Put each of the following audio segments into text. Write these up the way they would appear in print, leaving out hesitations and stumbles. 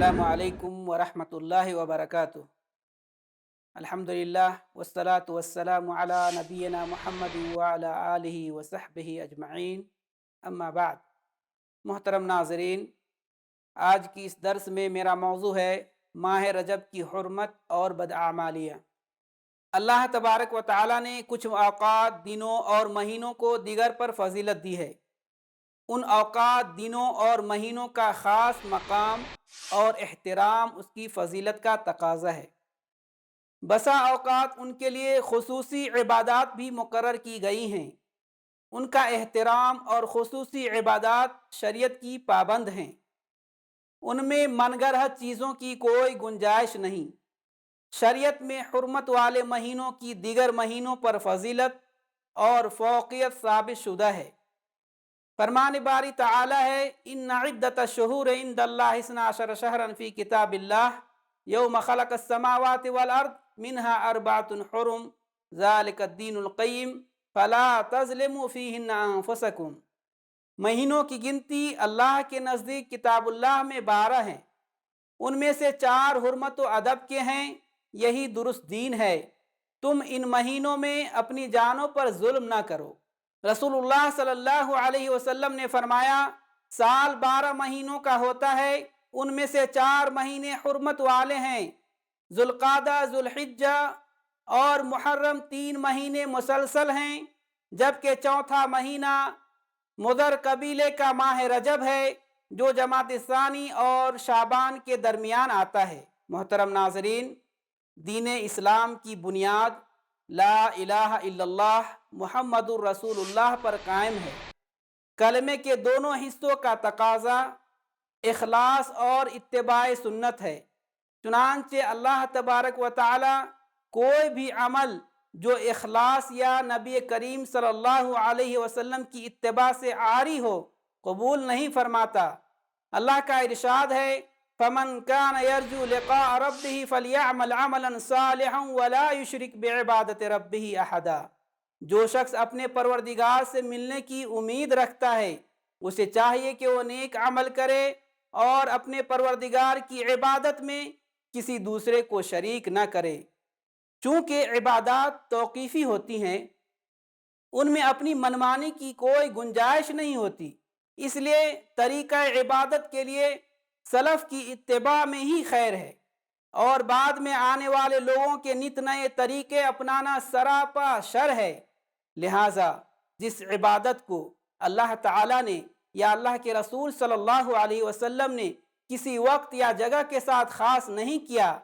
अस्सलामु अलैकुम वरहमतुल्लाहि वबरकातुह। अल्हम्दुलिल्लाह वस्सलातु वस्सलामु अला नबियना मुहम्मदिन व अला आलिहि व सहबिहि अजमईन, अम्मा बाद। मोहतरम नाज़रीन, आज की इस दर्स में मेरा मौजू है माह रजब की हुर्मत और बदआमालियाँ। अल्लाह तबारक व तआला ने कुछ औक़ात, दिनों और महीनों को दिगर पर फजीलत दी है। उन औक़ात, दिनों और महीनों का ख़ास मकाम और एहतराम उसकी फ़जीलत का तकाज़ा है। बसा औक़ात उनके लिए खुसूसी इबादात भी मुकर्रर की गई हैं। उनका एहतराम और खुसूसी इबादात शरीयत की पाबंद हैं। उनमें मनगढ़ंत चीज़ों की कोई गुंजाइश नहीं। शरीयत में हुर्मत वाले महीनों की दिगर महीनों पर फजीलत और फ़ौक़ियत साबित शुदा है। फरमान बारी तआला है, इन्ना इद्दतश-शुहूर इंदल्लाहि इस्ना अशरा शहरन फ़ी किताबिल्लाह यौम ख़लक़स-समावाति वल अर्द मिन्हा अर्बअतुन हुरुम ज़ालिकद्दीनुल क़य्यिम फ़ला तज़लिमू फ़ीहिन्ना अनफ़ुसकुम। महीनों की गिनती अल्लाह के नज़दीक किताबुल्लाह में 12 हैं। उनमें से 4 हुर्मत व अदब के हैं। यही दुरुस्त दीन है। तुम इन महीनों में अपनी जानों पर जुल्म ना करो। रसूलुल्लाह सल्लल्लाहु अलैहि वसल्लम ने फरमाया, साल 12 महीनों का होता है, उनमें से 4 महीने हुर्मत वाले हैं। ज़ुल्क़ादा, ज़ुल्हिज्जा और मुहर्रम 3 महीने मुसलसल हैं, जबकि चौथा महीना मुदर कबीले का माह रजब है, जो जमात सानी और शाबान के दरमियान आता है। मोहतरम नाज़रीन, दीन इस्लाम की बुनियाद ला इलाहा इल्लल्लाह मुहम्मदुर रसूलुल्लाह पर कायम है। कलमे के दोनों हिस्सों का तकाज़ा इखलास और इत्तिबाए सुन्नत है। चुनांचे अल्लाह तबारक व तआला कोई भी अमल जो इखलास या नबी करीम सल्लल्लाहु अलैहि वसल्लम की इत्तिबा से आरी हो, कबूल नहीं फरमाता। अल्लाह का इरशाद है, फमन कान यरजू लिक़ा रब्बिही फलियअमल अमलन सालिहन वला युशरिक बिइबादति रब्बिही अहदा। जो शख्स अपने परवरदिगार से मिलने की उम्मीद रखता है, उसे चाहिए कि वो नेक अमल करे और अपने परवरदिगार की इबादत में किसी दूसरे को शरीक न करे। चूँकि इबादत तौक़ीफ़ी होती हैं, उनमें अपनी मनमानी की कोई गुंजाइश नहीं होती, इसलिए तरीक़ा इबादत के लिए सलफ़ की इत्तिबा में ही खैर है और बाद में आने वाले लोगों के नित नए तरीक़े अपनाना सरापा शर है। लिहाजा जिस इबादत को अल्लाह ताला ने या अल्लाह के रसूल सल्लल्लाहु अलैहि वसल्लम ने किसी वक्त या जगह के साथ ख़ास नहीं किया,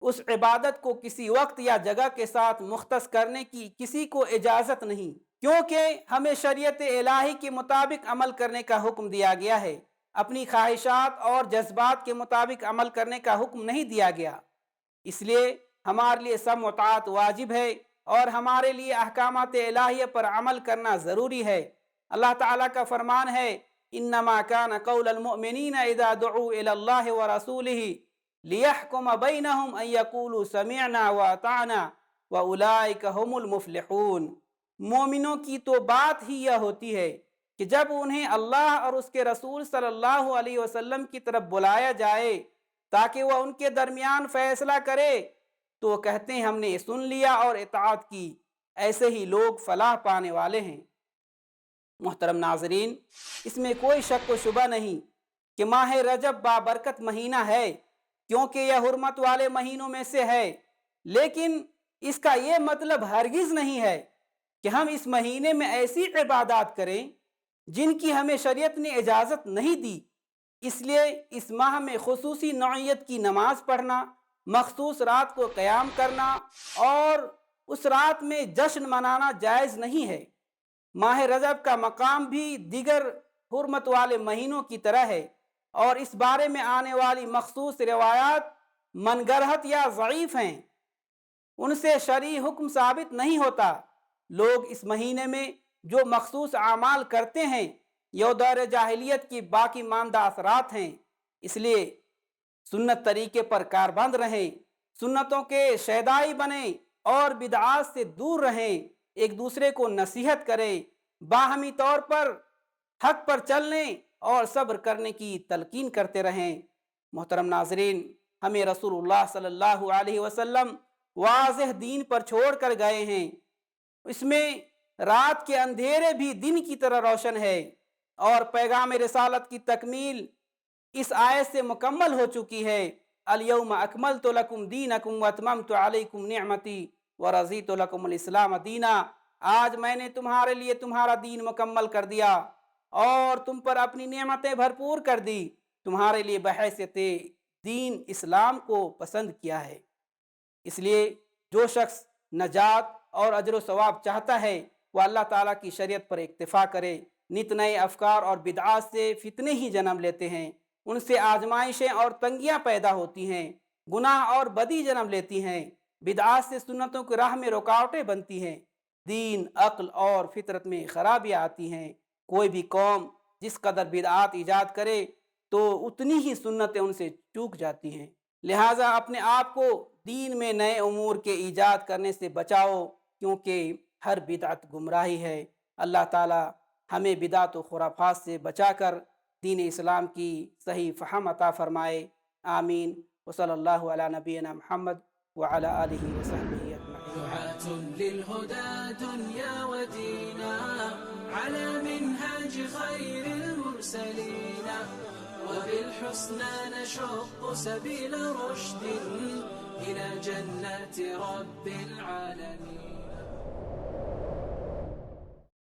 उस इबादत को किसी वक्त या जगह के साथ मुख्तस करने की किसी को इजाज़त नहीं, क्योंकि हमें शरीयत इलाही के मुताबिक अमल करने का हुक्म दिया गया है। अपनी ख्वाहिशात और जज्बात के मुताबिक अमल करने का हुक्म नहीं दिया गया। इसलिए हमारे लिए सम व ताअत वाजिब है और हमारे लिए अहकामात इलाहिया पर अमल करना ज़रूरी है। अल्लाह ताला का फरमान है, इन्नमा कान कौलल मुअमिनीना इज़ा दुऊ इलल्लाहि व रसूलिही लियहकुम बैनहुम अन यक़ूलू समिअना व अताना व उलाइका हुमुल मुफ़्लिहून। मोमिनों की तो बात ही यह होती है कि जब उन्हें अल्लाह और उसके रसूल सल्लल्लाहु अलैहि वसल्लम की तरफ बुलाया जाए ताकि वह उनके दरमियान फैसला करे, तो वो कहते हैं हमने सुन लिया और इताअत की। ऐसे ही लोग फलाह पाने वाले हैं। मोहतरम नाजरीन, इसमें कोई शक व शुबा नहीं कि माह रजब बाबरकत महीना है, क्योंकि यह हुर्मत वाले महीनों में से है। लेकिन इसका ये मतलब हरगिज़ नहीं है कि हम इस महीने में ऐसी इबादत करें जिनकी हमें शरीयत ने इजाज़त नहीं दी। इसलिए इस माह में खुसूसी नौइयत की नमाज पढ़ना, मखसूस रात को क़याम करना और उस रात में जश्न मनाना जायज़ नहीं है। माह रजब का मकाम भी दिगर हुर्मत वाले महीनों की तरह है और इस बारे में आने वाली मखसूस रिवायात मनगढ़ंत या ज़ईफ़ हैं, उनसे शरई हुक्म साबित नहीं होता। लोग इस महीने में जो मखसूस आमाल करते हैं, यह दौर जाहिलियत की बाकी मानदा असरात हैं। इसलिए सुन्नत तरीके पर कारबंद रहें, सुन्नतों के शैदाई बने और बिदआत से दूर रहें। एक दूसरे को नसीहत करें, बाहमी तौर पर हक पर चलने और सब्र करने की तलकीन करते रहें। محترم ناظرین، ہمیں رسول اللہ صلی اللہ علیہ وسلم واضح دین پر چھوڑ کر گئے ہیں، اس میں رات کے اندھیرے بھی دن کی طرح روشن ہے، اور پیغام رسالت کی تکمیل اس آیت سے مکمل ہو چکی ہے، الیوم اکملت لکم دینکم واتممت علیکم نعمتی ورضیت لکم الاسلام دینا۔ آج میں نے تمہارے لیے تمہارا دین مکمل کر دیا اور تم پر اپنی نعمتیں بھرپور کر دی، تمہارے لیے بحیثیت دین اسلام کو پسند کیا ہے۔ اس لیے جو شخص نجات اور اجر و ثواب چاہتا ہے وہ اللہ تعالیٰ کی شریعت پر اکتفا کرے۔ نت نئے افکار اور بدعات سے فتنے ہی جنم لیتے ہیں، ان سے آزمائشیں اور تنگیاں پیدا ہوتی ہیں، گناہ اور بدی جنم لیتی ہیں، بدعات سے سنتوں کی راہ میں رکاوٹیں بنتی ہیں، دین، عقل اور فطرت میں خرابیاں آتی ہیں۔ کوئی بھی قوم جس قدر بدعات ایجاد کرے تو اتنی ہی سنتیں ان سے چوک جاتی ہیں۔ لہٰذا اپنے آپ کو دین میں نئے امور کے ایجاد کرنے سے بچاؤ، کیونکہ ہر بدعت گمراہی ہے۔ اللہ تعالی ہمیں بدعت و خرافات سے بچا کر دین اسلام کی صحیح فہم عطا فرمائے، آمین۔ وصلی اللہ علی نبینا محمد وعلی آلہ وصحبہ اجمعین۔ دعاة للهدى دنيا ودينا على منهاج خير المرسلين، وبالحسنى نشق سبيل رشد إلى جنات رب العالمين.